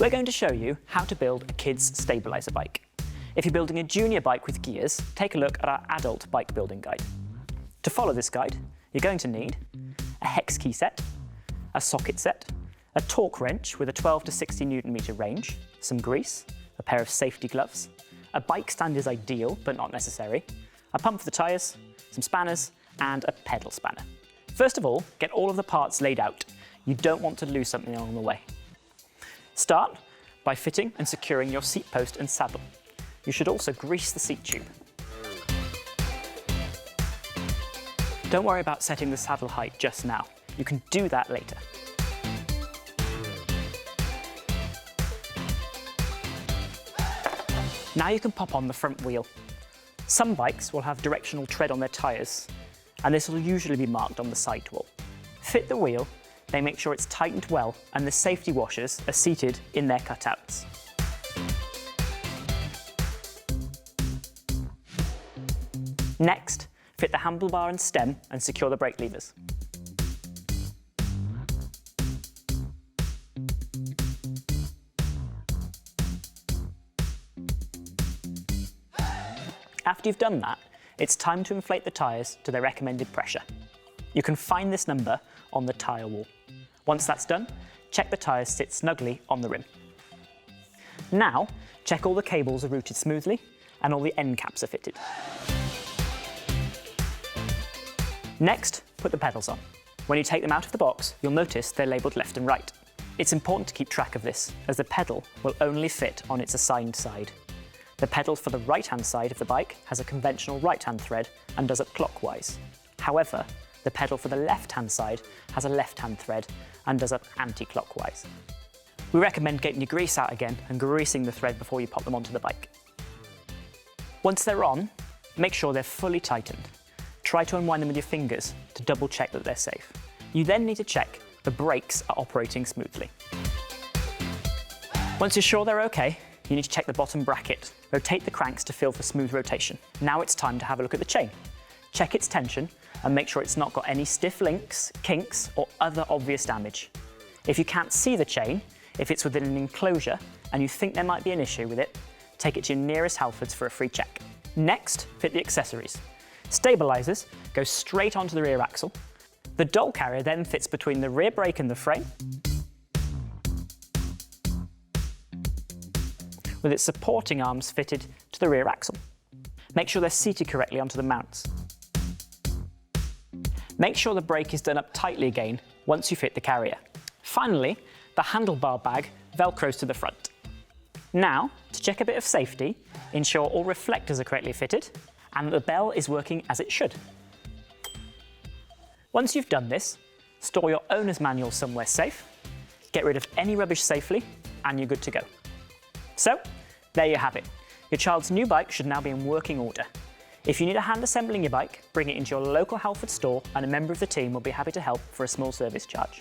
We're going to show you how to build a kid's stabiliser bike. If you're building a junior bike with gears, take a look at our adult bike building guide. To follow this guide, you're going to need a hex key set, a socket set, a torque wrench with a 12 to 60 Nm range, some grease, a pair of safety gloves, a bike stand is ideal but not necessary, a pump for the tyres, some spanners, and a pedal spanner. First of all, get all of the parts laid out. You don't want to lose something along the way. Start by fitting and securing your seat post and saddle. You should also grease the seat tube. Don't worry about setting the saddle height just now. You can do that later. Now you can pop on the front wheel. Some bikes will have directional tread on their tyres, and this will usually be marked on the sidewall. Fit the wheel, then make sure it's tightened well and the safety washers are seated in their cutouts. Next, fit the handlebar and stem and secure the brake levers. After you've done that, it's time to inflate the tyres to their recommended pressure. You can find this number on the tyre wall. Once that's done, check the tyres sit snugly on the rim. Now, check all the cables are routed smoothly and all the end caps are fitted. Next, put the pedals on. When you take them out of the box, you'll notice they're labelled left and right. It's important to keep track of this, as the pedal will only fit on its assigned side. The pedal for the right-hand side of the bike has a conventional right-hand thread and does it clockwise. However, the pedal for the left-hand side has a left-hand thread and does it anti-clockwise. We recommend getting your grease out again and greasing the thread before you pop them onto the bike. Once they're on, make sure they're fully tightened. Try to unwind them with your fingers to double check that they're safe. You then need to check the brakes are operating smoothly. Once you're sure they're okay, you need to check the bottom bracket. Rotate the cranks to feel for smooth rotation. Now it's time to have a look at the chain. Check its tension and make sure it's not got any stiff links, kinks, or other obvious damage. If you can't see the chain, if it's within an enclosure and you think there might be an issue with it, take it to your nearest Halfords for a free check. Next, fit the accessories. Stabilisers go straight onto the rear axle. The doll carrier then fits between the rear brake and the frame, with its supporting arms fitted to the rear axle. Make sure they're seated correctly onto the mounts. Make sure the brake is done up tightly again once you fit the carrier. Finally, the handlebar bag velcros to the front. Now, to check a bit of safety, ensure all reflectors are correctly fitted and the bell is working as it should. Once you've done this, store your owner's manual somewhere safe, get rid of any rubbish safely, and you're good to go. So, there you have it. Your child's new bike should now be in working order. If you need a hand assembling your bike, bring it into your local Halfords store and a member of the team will be happy to help for a small service charge.